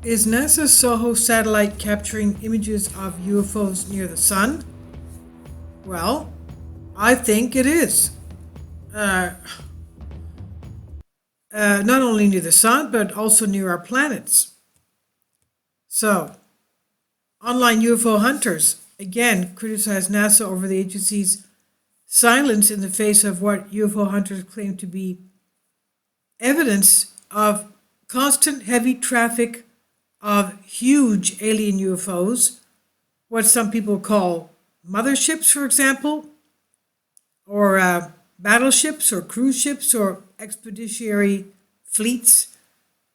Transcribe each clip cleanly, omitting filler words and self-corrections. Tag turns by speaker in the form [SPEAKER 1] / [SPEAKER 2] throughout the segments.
[SPEAKER 1] Is NASA's SOHO satellite capturing images of UFOs near the sun? Well, I think it is. Uh, not only near the sun, but also near our planets. So, online UFO hunters again criticize NASA over the agency's silence in the face of what UFO hunters claim to be evidence of constant heavy traffic of huge alien UFOs, what some people call motherships, for example, or battleships or cruise ships or expeditionary fleets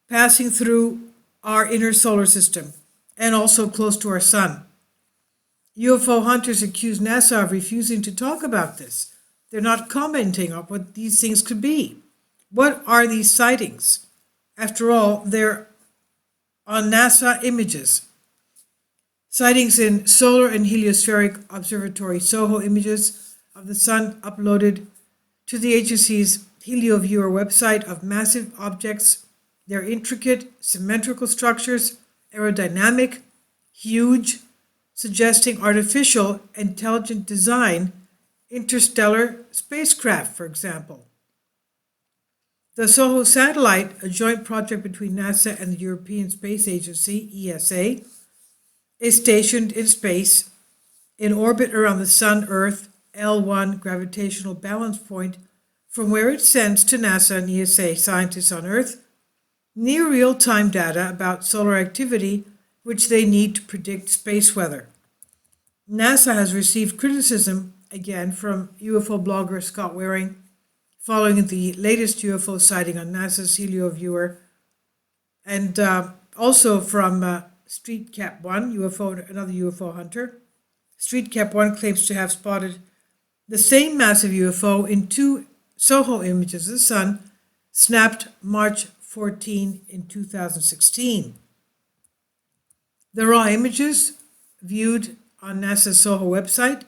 [SPEAKER 1] passing through our inner solar system and also close to our sun. UFO hunters accuse NASA of refusing to talk about this. They're not commenting on what these things could be. What are these sightings? After all, they're on NASA images. Sightings in solar and heliospheric observatory SOHO images of the sun uploaded to the agency's HelioViewer website of massive objects, their intricate symmetrical structures, aerodynamic, huge, suggesting artificial, intelligent design, interstellar spacecraft, for example. The SOHO satellite, a joint project between NASA and the European Space Agency, ESA, is stationed in space in orbit around the Sun-Earth L1 gravitational balance point, from where it sends to NASA and ESA scientists on Earth near real-time data about solar activity which they need to predict space weather. NASA has received criticism, again, from UFO blogger Scott Waring, following the latest UFO sighting on NASA's HelioViewer, and also from Street Cap 1, another UFO hunter. Street Cap 1 claims to have spotted the same massive UFO in two SOHO images of the sun, snapped March 14 in 2016. The raw images, viewed on NASA's SOHO website,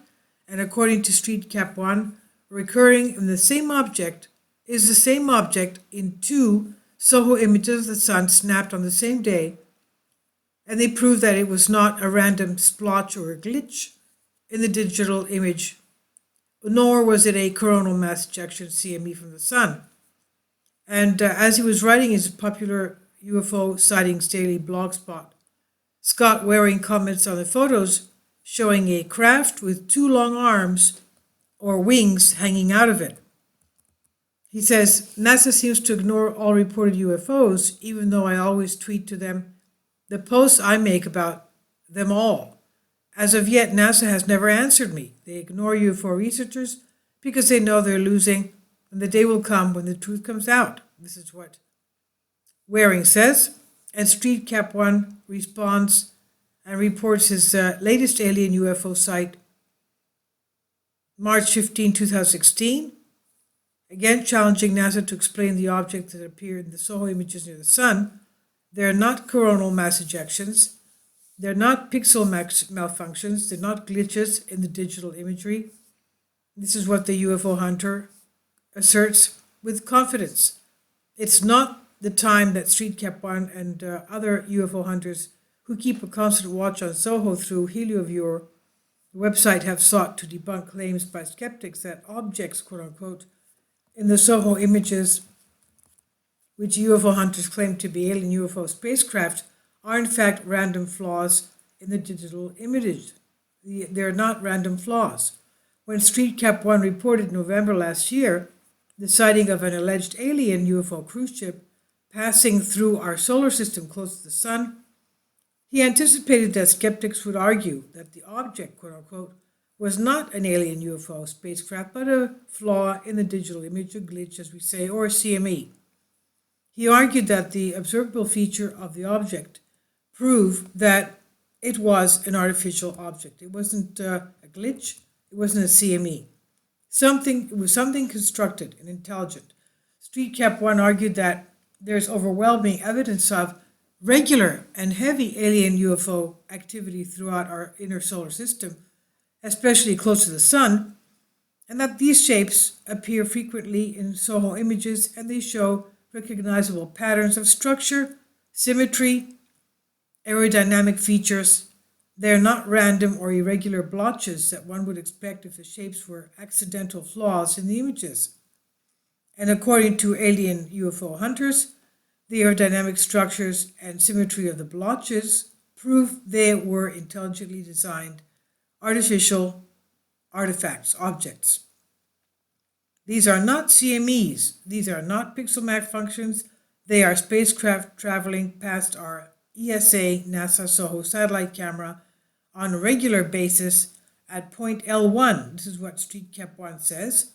[SPEAKER 1] and according to Street Cap 1, recurring in the same object is the same object in two SOHO images of the sun snapped on the same day, and they prove that it was not a random splotch or a glitch in the digital image, nor was it a coronal mass ejection CME from the sun. And as he was writing his popular UFO Sightings Daily blogspot, Scott Waring comments on the photos showing a craft with two long arms or wings hanging out of it. He says, NASA seems to ignore all reported UFOs, even though I always tweet to them the posts I make about them all. As of yet, NASA has never answered me. They ignore UFO researchers because they know they're losing, and the day will come when the truth comes out. This is what Waring says, and Street Cap 1 responds and reports his latest alien UFO sight, March 15, 2016, again challenging NASA to explain the object that appeared in the SOHO images near the sun. They're not coronal mass ejections. They're not pixel malfunctions. They're not glitches in the digital imagery. This is what the UFO hunter asserts with confidence. It's not the time that Street Cap 1 and other UFO hunters who keep a constant watch on SOHO through HelioViewer website have sought to debunk claims by skeptics that objects, quote-unquote, in the SOHO images, which UFO hunters claim to be alien UFO spacecraft, are in fact random flaws in the digital image. They're not random flaws. When Street Cap 1 reported in November last year the sighting of an alleged alien UFO cruise ship passing through our solar system close to the sun, he anticipated that skeptics would argue that the object, quote-unquote, was not an alien UFO spacecraft, but a flaw in the digital image, a glitch, as we say, or a CME. He argued that the observable feature of the object proved that it was an artificial object. It wasn't a glitch, it wasn't a CME. It was something constructed and intelligent. Street Cap 1 argued that there's overwhelming evidence of regular and heavy alien UFO activity throughout our inner solar system, especially close to the sun, and that these shapes appear frequently in SOHO images and they show recognizable patterns of structure, symmetry, aerodynamic features. They're not random or irregular blotches that one would expect if the shapes were accidental flaws in the images. And according to alien UFO hunters, the aerodynamic structures and symmetry of the blotches prove they were intelligently designed artificial artifacts, objects. These are not CMEs, these are not pixel malfunctions, they are spacecraft traveling past our ESA NASA SOHO satellite camera on a regular basis at point L1. This is what StreetCap 1 says.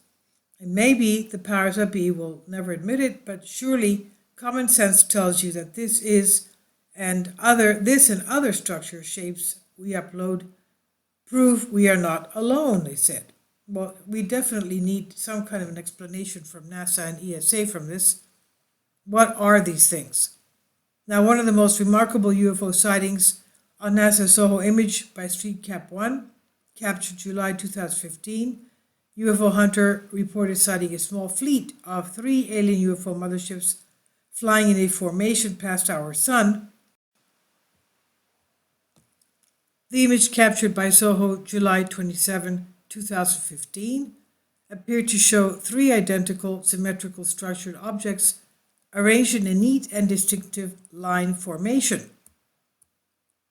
[SPEAKER 1] And maybe the powers that be will never admit it, but surely common sense tells you that this and other structure shapes we upload prove we are not alone, they said. Well, we definitely need some kind of an explanation from NASA and ESA from this. What are these things? Now, one of the most remarkable UFO sightings on NASA's SOHO image by StreetCap 1, captured July 2015, UFO hunter reported sighting a small fleet of 3 alien UFO motherships flying in a formation past our sun. The image captured by SOHO July 27, 2015, appeared to show 3 identical symmetrical structured objects arranged in a neat and distinctive line formation.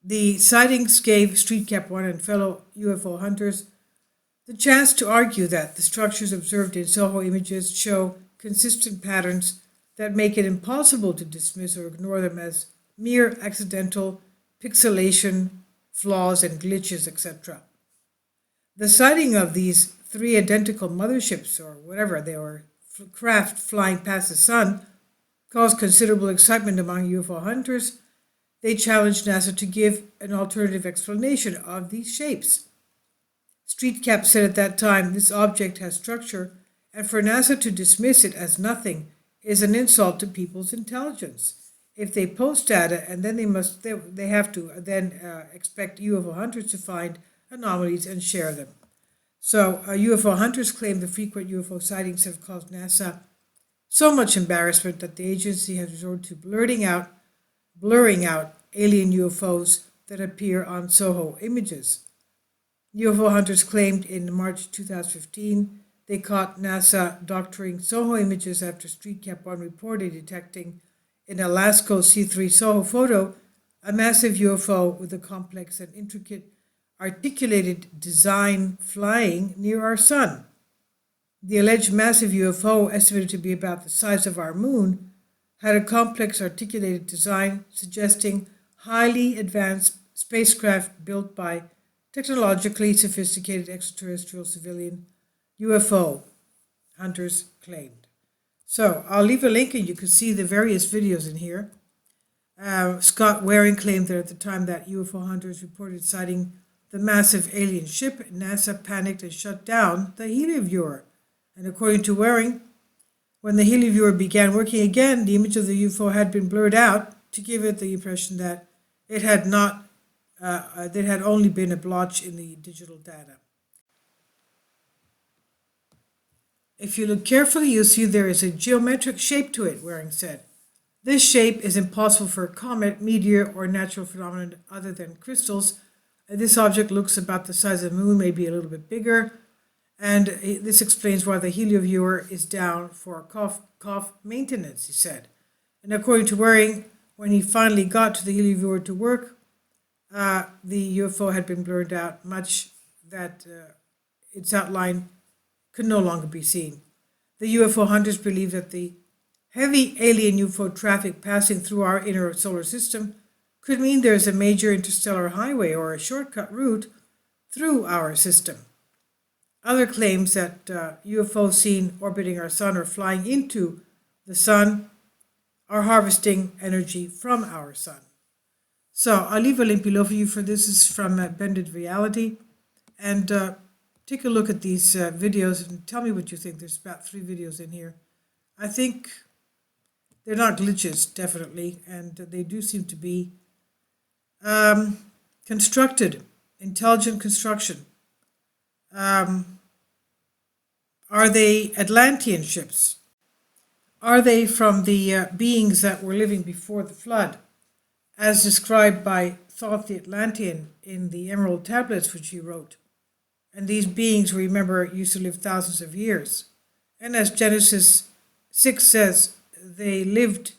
[SPEAKER 1] The sightings gave StreetCap 1 and fellow UFO hunters the chance to argue that the structures observed in SOHO images show consistent patterns that make it impossible to dismiss or ignore them as mere accidental pixelation, flaws, and glitches, etc. The sighting of these 3 identical motherships, or whatever they were, craft flying past the sun, caused considerable excitement among UFO hunters. They challenged NASA to give an alternative explanation of these shapes. StreetCap said at that time, this object has structure, and for NASA to dismiss it as nothing is an insult to people's intelligence. If they post data, and then they have to expect UFO hunters to find anomalies and share them. So UFO hunters claim the frequent UFO sightings have caused NASA so much embarrassment that the agency has resorted to blurring out alien UFOs that appear on SOHO images. UFO hunters claimed in March 2015 they caught NASA doctoring SOHO images after StreetCap 1 reported detecting in a Lasco C3 SOHO photo a massive UFO with a complex and intricate articulated design flying near our sun. The alleged massive UFO, estimated to be about the size of our moon, had a complex articulated design suggesting highly advanced spacecraft built by technologically sophisticated extraterrestrial civilian UFO hunters claimed. So I'll leave a link and you can see the various videos in here. Scott Waring claimed that at the time that UFO hunters reported sighting the massive alien ship, NASA panicked and shut down the helioviewer. And according to Waring, when the helioviewer began working again, the image of the UFO had been blurred out to give it the impression that it had only been a blotch in the digital data. If you look carefully, you'll see there is a geometric shape to it, Waring said. This shape is impossible for a comet, meteor, or natural phenomenon other than crystals. This object looks about the size of the moon, maybe a little bit bigger, and this explains why the helioviewer is down for cough maintenance, he said. And according to Waring, when he finally got to the helioviewer to work, the UFO had been blurred out much that its outline could no longer be seen. The UFO hunters believe that the heavy alien UFO traffic passing through our inner solar system could mean there is a major interstellar highway or a shortcut route through our system. Other claims that UFOs seen orbiting our sun or flying into the sun are harvesting energy from our sun. So I'll leave a link below for you for this. This is from Bended Reality. And take a look at these videos and tell me what you think. There's about 3 videos in here. I think they're not glitches, definitely, and they do seem to be constructed, intelligent construction. Are they Atlantean ships? Are they from the beings that were living before the flood? as described by Thoth the Atlantean in the Emerald Tablets, which he wrote. And these beings, remember, used to live thousands of years. And as Genesis 6 says, they lived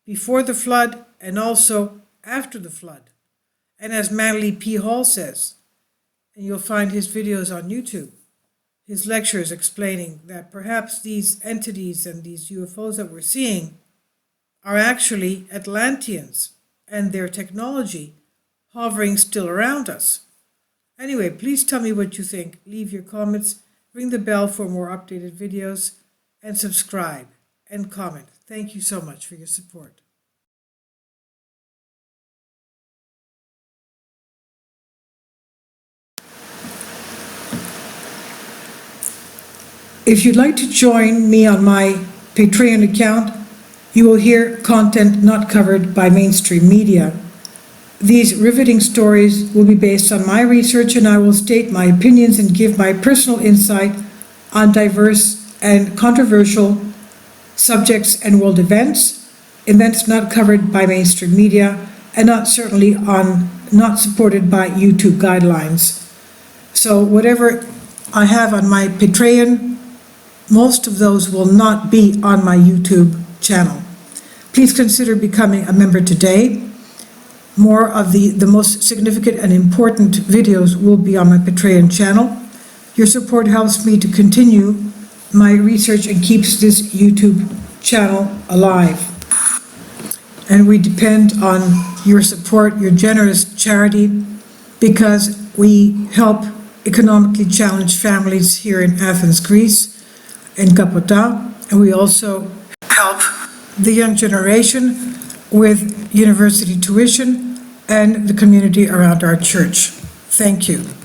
[SPEAKER 1] before the flood and also after the flood. And as Manly P. Hall says, and you'll find his videos on YouTube, his lectures explaining that perhaps these entities and these UFOs that we're seeing are actually Atlanteans and their technology hovering still around us. Anyway, please tell me what you think. Leave your comments, ring the bell for more updated videos, and subscribe and comment. Thank you so much for your support. If you'd like to join me on my Patreon account, you will hear content not covered by mainstream media. These riveting stories will be based on my research, and I will state my opinions and give my personal insight on diverse and controversial subjects and world events not covered by mainstream media, and not supported by YouTube guidelines. So whatever I have on my Patreon, most of those will not be on my YouTube channel. Please consider becoming a member today. More of the most significant and important videos will be on my Patreon channel. Your support helps me to continue my research and keeps this YouTube channel alive. And we depend on your support, your generous charity, because we help economically challenged families here in Athens, Greece, in Kapota, and we also help the young generation with university tuition and the community around our church. Thank you.